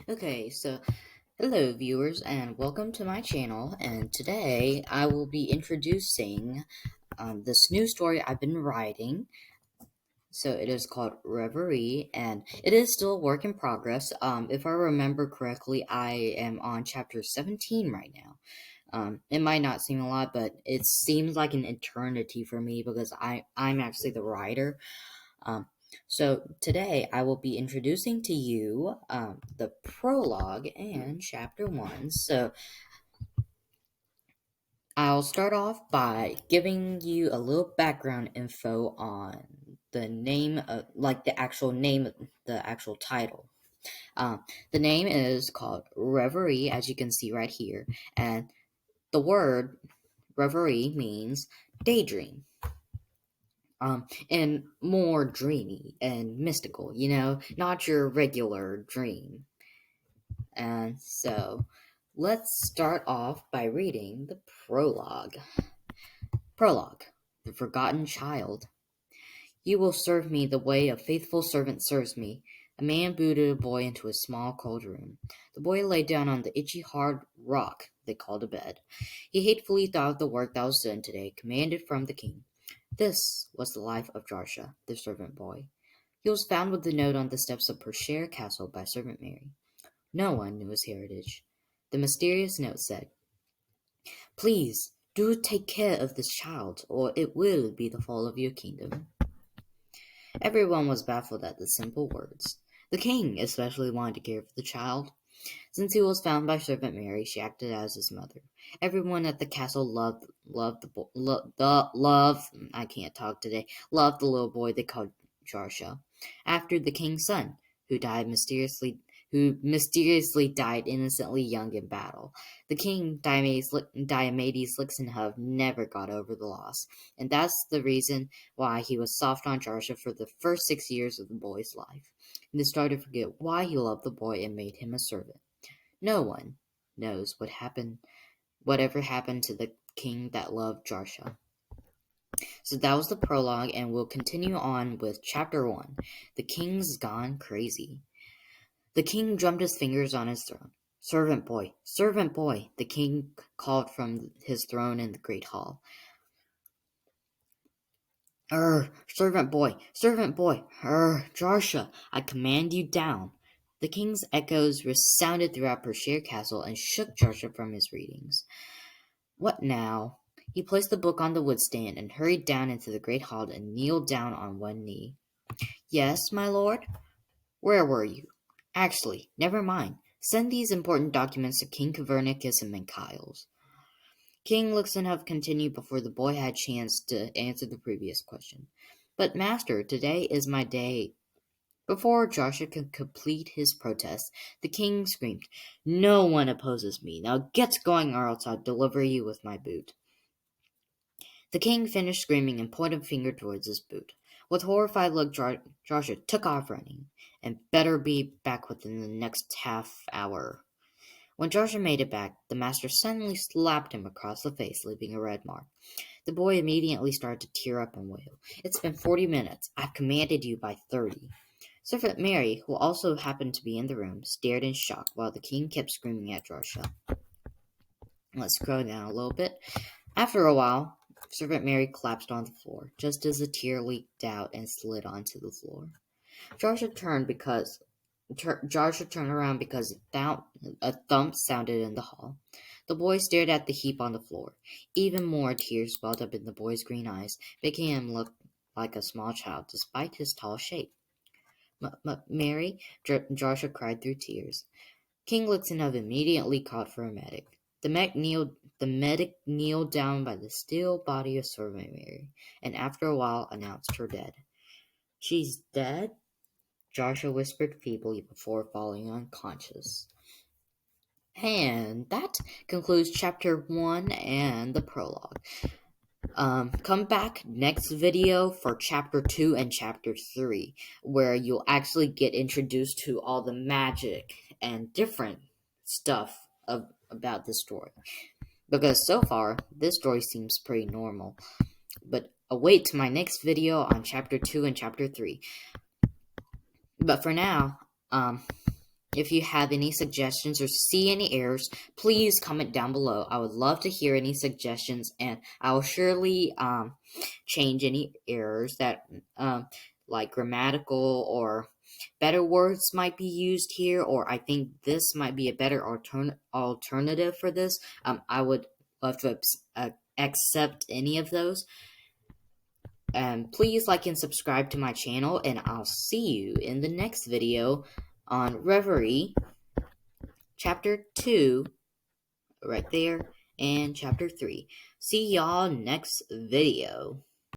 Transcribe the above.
Okay, so hello viewers and welcome to my channel, and today I will be introducing this new story I've been writing. So it is called Reverie, and it is still a work in progress. If I remember correctly, I am on chapter 17 right now. It might not seem a lot, but it seems like an eternity for me because I'm actually the writer. Um, so today I will be introducing to you the prologue and chapter 1. So I'll start off by giving you a little background info on the name of, like the actual name, the actual title. The name is called Reverie, as you can see right here, and the word Reverie means daydream. And more dreamy and mystical, not your regular dream. And so, let's start off by reading the prologue. Prologue, the forgotten child. You will serve me the way a faithful servant serves me. A man booted a boy into a small, cold room. The boy lay down on the itchy, hard rock they called a bed. He hatefully thought of the work that was done today, commanded from the king. This was the life of Jarsha, the servant boy. He was found with a note on the steps of Pershare Castle by servant Mary. No one knew his heritage. The mysterious note said, "Please, do take care of this child, or it will be the fall of your kingdom." Everyone was baffled at the simple words. The king especially wanted to care for the child. Since he was found by servant Mary, she acted as his mother. Everyone at the castle I can't talk today, loved the little boy they called Jarsha, after the king's son, who mysteriously died innocently young in battle. The king, Diomedes Lixenhove, never got over the loss, and that's the reason why he was soft on Jarsha for the first 6 years of the boy's life. And started to forget why he loved the boy and made him a servant. No one knows whatever happened to the king that loved Jarsha. So that was the prologue, and we'll continue on with chapter 1. The king's gone crazy. The king drummed his fingers on his throne. Servant boy, the king called from his throne in the great hall. Servant boy, Jarsha, I command you down. The king's echoes resounded throughout Pershare Castle and shook Jarsha from his readings. What now? He placed the book on the woodstand and hurried down into the great hall and kneeled down on one knee. Yes, my lord? Where were you? Actually, never mind. Send these important documents to King Copernicus and Michaels. King Luxenhove continued before the boy had chance to answer the previous question. But master, today is my day. Before Joshua could complete his protest, the king screamed, "No one opposes me. Now get going or else I'll deliver you with my boot." The king finished screaming and pointed a finger towards his boot. With horrified look, Joshua took off running, and better be back within the next half hour. When Joshua made it back, the master suddenly slapped him across the face, leaving a red mark. The boy immediately started to tear up and wail. "It's been 40 minutes. I've commanded you by 30. Servant Mary, who also happened to be in the room, stared in shock while the king kept screaming at Joshua. Let's scroll down a little bit. After a while, Servant Mary collapsed on the floor, just as a tear leaked out and slid onto the floor. Joshua turned around because a thump sounded in the hall. The boy stared at the heap on the floor. Even more tears welled up in the boy's green eyes, making him look like a small child, despite his tall shape. "Mary," Joshua cried through tears. King Luxenhove immediately called for a medic. The medic kneeled down by the still body of Servant Mary, and after a while announced her dead. "She's dead?" Joshua whispered feebly before falling unconscious. And that concludes chapter 1 and the prologue. Come back next video for chapter 2 and chapter 3, where you'll actually get introduced to all the magic and different stuff about this story. Because so far, this story seems pretty normal. But await my next video on chapter 2 and chapter 3. But for now, If you have any suggestions or see any errors, please comment down below. I would love to hear any suggestions, and I will surely change any errors that like grammatical or better words might be used here, or I think this might be a better alternative for this. I would love to accept any of those. Please like and subscribe to my channel, and I'll see you in the next video on Reverie Chapter 2, right there, and Chapter 3. See y'all next video.